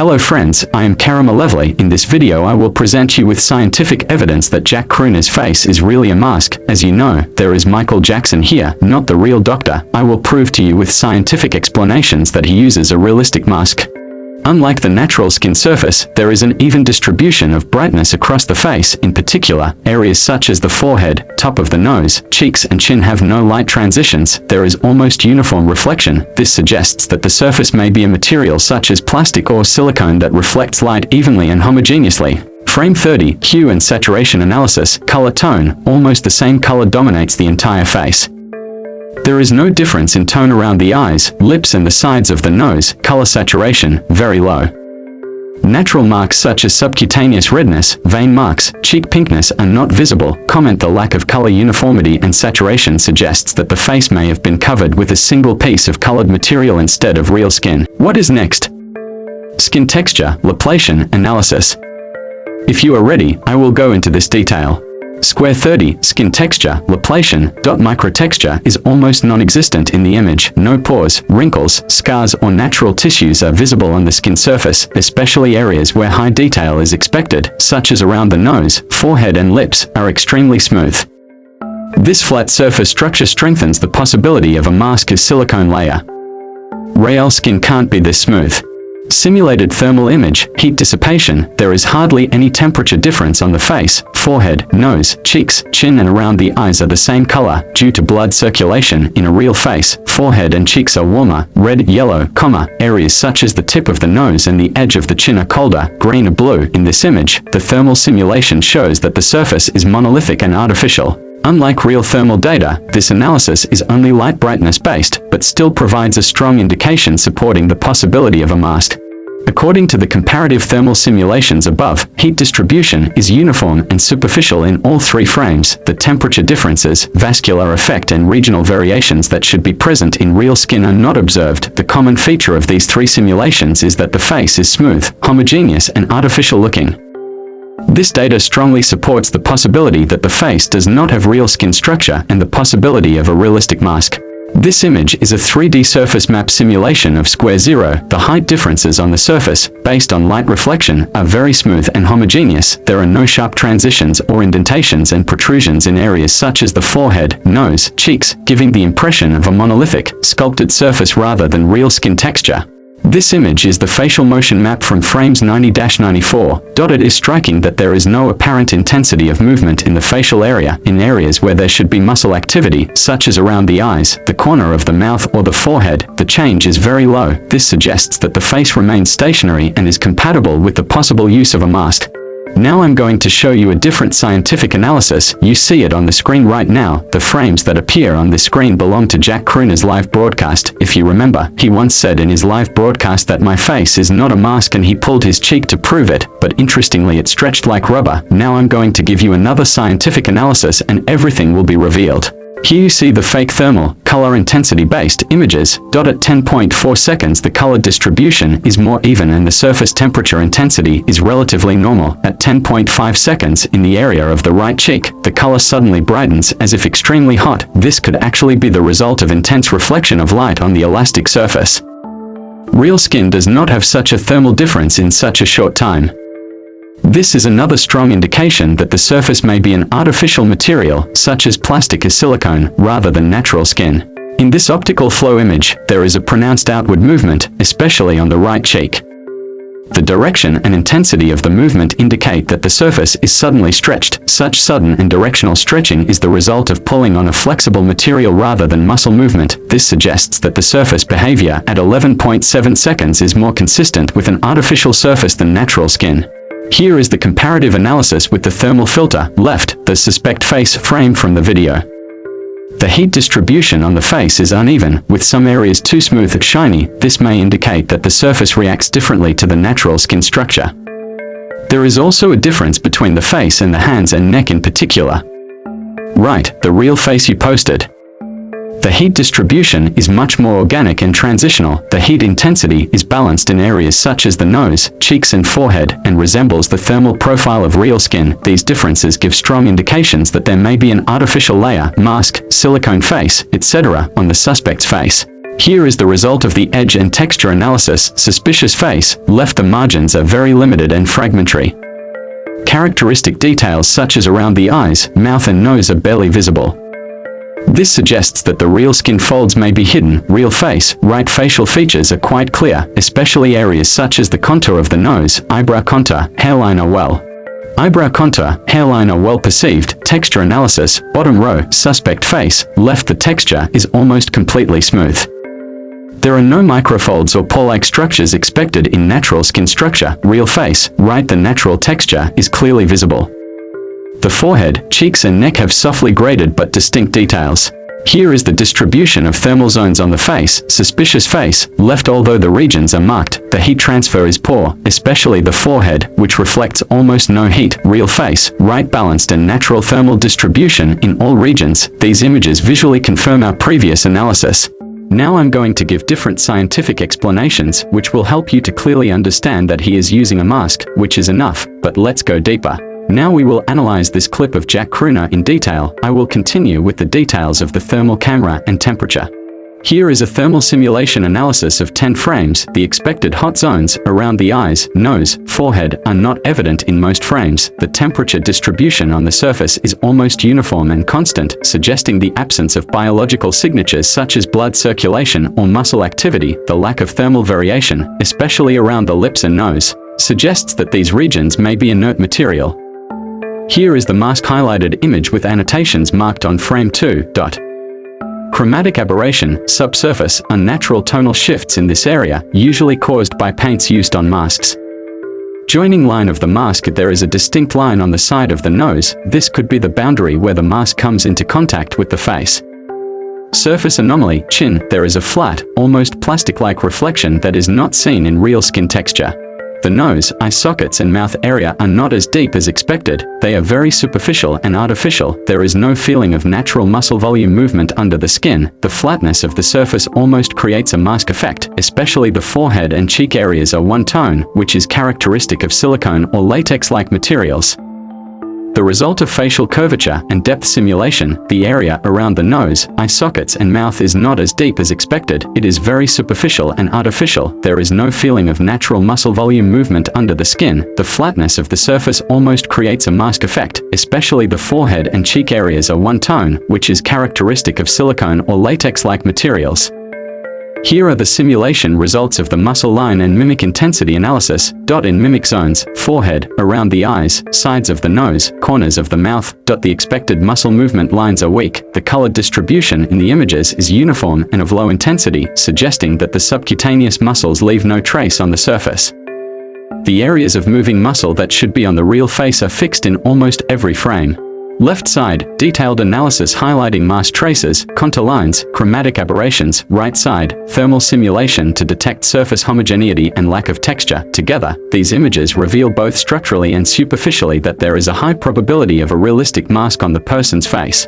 Hello friends, I am Kara Malevely. In this video I will present you with scientific evidence that Jack Crooner's face is really a mask. As you know, there is Michael Jackson here, not the real doctor. I will prove to you with scientific explanations that he uses a realistic mask. Unlike the natural skin surface, there is an even distribution of brightness across the face. In particular, areas such as the forehead, top of the nose, cheeks and chin have no light transitions. There is almost uniform reflection. This suggests that the surface may be a material such as plastic or silicone that reflects light evenly and homogeneously. Frame 30, hue and saturation analysis, color tone, almost the same color dominates the entire face. There is no difference in tone around the eyes, lips and the sides of the nose. Color saturation, very low. Natural marks such as subcutaneous redness, vein marks, cheek pinkness are not visible. Comment: the lack of color uniformity and saturation suggests that the face may have been covered with a single piece of colored material instead of real skin. What is next? Skin texture, laplation, analysis. If you are ready, I will go into this detail. Square 30, skin texture, laplation. Microtexture is almost non-existent in the image. No pores, wrinkles, scars or natural tissues are visible on the skin surface, especially areas where high detail is expected, such as around the nose, forehead and lips, are extremely smooth. This flat surface structure strengthens the possibility of a mask silicone layer. Real skin can't be this smooth. Simulated thermal image, heat dissipation. There is hardly any temperature difference on the face. Forehead, nose, cheeks, chin and around the eyes are the same color due to blood circulation. In a real face, forehead and cheeks are warmer, red, yellow, areas such as the tip of the nose and the edge of the chin are colder, green or blue. In this image, the thermal simulation shows that the surface is monolithic and artificial. Unlike real thermal data, this analysis is only light brightness based, but still provides a strong indication supporting the possibility of a mask. According to the comparative thermal simulations above, heat distribution is uniform and superficial in all three frames. The temperature differences, vascular effect and regional variations that should be present in real skin are not observed. The common feature of these three simulations is that the face is smooth, homogeneous and artificial looking. This data strongly supports the possibility that the face does not have real skin structure and the possibility of a realistic mask. This image is a 3D surface map simulation of Square 0. The height differences on the surface, based on light reflection, are very smooth and homogeneous. There are no sharp transitions or indentations and protrusions in areas such as the forehead, nose, cheeks, giving the impression of a monolithic, sculpted surface rather than real skin texture. This image is the facial motion map from frames 90-94. It is striking that there is no apparent intensity of movement in the facial area. In areas where there should be muscle activity, such as around the eyes, the corner of the mouth or the forehead, the change is very low. This suggests that the face remains stationary and is compatible with the possible use of a mask. Now I'm going to show you a different scientific analysis. You see it on the screen right now. The frames that appear on this screen belong to Jack Crooner's live broadcast. If you remember, he once said in his live broadcast that my face is not a mask and he pulled his cheek to prove it, but interestingly it stretched like rubber. Now I'm going to give you another scientific analysis and everything will be revealed. Here you see the fake thermal, color intensity based images. At 10.4 seconds the color distribution is more even and the surface temperature intensity is relatively normal. At 10.5 seconds in the area of the right cheek, the color suddenly brightens as if extremely hot. This could actually be the result of intense reflection of light on the elastic surface. Real skin does not have such a thermal difference in such a short time. This is another strong indication that the surface may be an artificial material, such as plastic or silicone, rather than natural skin. In this optical flow image, there is a pronounced outward movement, especially on the right cheek. The direction and intensity of the movement indicate that the surface is suddenly stretched. Such sudden and directional stretching is the result of pulling on a flexible material rather than muscle movement. This suggests that the surface behavior at 11.7 seconds is more consistent with an artificial surface than natural skin. Here is the comparative analysis with the thermal filter. Left, the suspect face frame from the video. The heat distribution on the face is uneven, with some areas too smooth and shiny. This may indicate that the surface reacts differently to the natural skin structure. There is also a difference between the face and the hands and neck in particular. Right, the real face you posted. The heat distribution is much more organic and transitional. The heat intensity is balanced in areas such as the nose, cheeks and forehead, and resembles the thermal profile of real skin. These differences give strong indications that there may be an artificial layer, mask, silicone face, etc. on the suspect's face. Here is the result of the edge and texture analysis. Suspicious face, left. The margins are very limited and fragmentary. Characteristic details such as around the eyes, mouth and nose are barely visible. This suggests that the real skin folds may be hidden. Real face, right. Facial features are quite clear, especially areas such as the contour of the nose, eyebrow contour, hairline are well. Eyebrow contour, hairline are well perceived. Texture analysis, bottom row, suspect face, left. The texture is almost completely smooth. There are no microfolds or pore-like structures expected in natural skin structure. Real face, right. The natural texture is clearly visible. The forehead, cheeks and neck have softly graded but distinct details. Here is the distribution of thermal zones on the face. Suspicious face, left. Although the regions are marked, the heat transfer is poor, especially the forehead, which reflects almost no heat. Real face, right. Balanced and natural thermal distribution in all regions. These images visually confirm our previous analysis. Now I'm going to give different scientific explanations, which will help you to clearly understand that he is using a mask, which is enough, but let's go deeper. Now we will analyze this clip of Jack Crooner in detail. I will continue with the details of the thermal camera and temperature. Here is a thermal simulation analysis of 10 frames. The expected hot zones around the eyes, nose, forehead are not evident in most frames. The temperature distribution on the surface is almost uniform and constant, suggesting the absence of biological signatures such as blood circulation or muscle activity. The lack of thermal variation, especially around the lips and nose, suggests that these regions may be inert material. Here is the mask highlighted image with annotations marked on frame 2. Chromatic aberration, subsurface, unnatural tonal shifts in this area, usually caused by paints used on masks. Joining line of the mask, there is a distinct line on the side of the nose. This could be the boundary where the mask comes into contact with the face. Surface anomaly, chin, there is a flat, almost plastic-like reflection that is not seen in real skin texture. The nose, eye sockets and mouth area are not as deep as expected. They are very superficial and artificial. There is no feeling of natural muscle volume movement under the skin. The flatness of the surface almost creates a mask effect, especially the forehead and cheek areas are one tone, which is characteristic of silicone or latex-like materials. The result of facial curvature and depth simulation, the area around the nose, eye sockets and mouth is not as deep as expected. It is very superficial and artificial. There is no feeling of natural muscle volume movement under the skin. The flatness of the surface almost creates a mask effect, especially the forehead and cheek areas are one tone, which is characteristic of silicone or latex-like materials. Here are the simulation results of the muscle line and mimic intensity analysis. In mimic zones, forehead, around the eyes, sides of the nose, corners of the mouth. The expected muscle movement lines are weak. The color distribution in the images is uniform and of low intensity, suggesting that the subcutaneous muscles leave no trace on the surface. The areas of moving muscle that should be on the real face are fixed in almost every frame. Left side, detailed analysis highlighting mask traces, contour lines, chromatic aberrations. Right side, thermal simulation to detect surface homogeneity and lack of texture. Together, these images reveal both structurally and superficially that there is a high probability of a realistic mask on the person's face.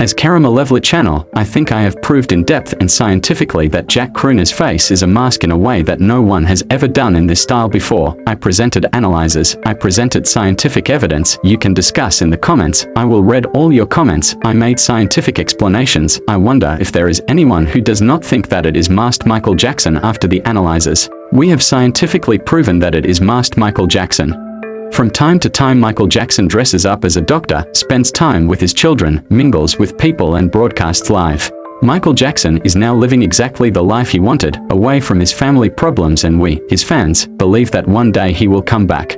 As Karamalev channel, I think I have proved in depth and scientifically that Jack Crooner's face is a mask in a way that no one has ever done in this style before. I presented analyzers, I presented scientific evidence. You can discuss in the comments. I will read all your comments. I made scientific explanations. I wonder if there is anyone who does not think that it is masked Michael Jackson after the analyzers. We have scientifically proven that it is masked Michael Jackson. From time to time Michael Jackson dresses up as a doctor, spends time with his children, mingles with people and broadcasts live. Michael Jackson is now living exactly the life he wanted, away from his family problems, and we, his fans, believe that one day he will come back.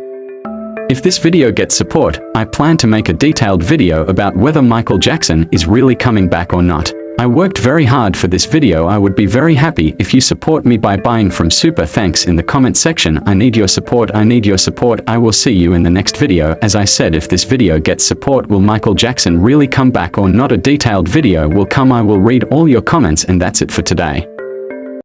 If this video gets support, I plan to make a detailed video about whether Michael Jackson is really coming back or not. I worked very hard for this video. I would be very happy if you support me by buying from Super Thanks in the comment section. I need your support. I need your support. I will see you in the next video. As I said, if this video gets support, will Michael Jackson really come back or not? A detailed video will come. I will read all your comments, and that's it for today.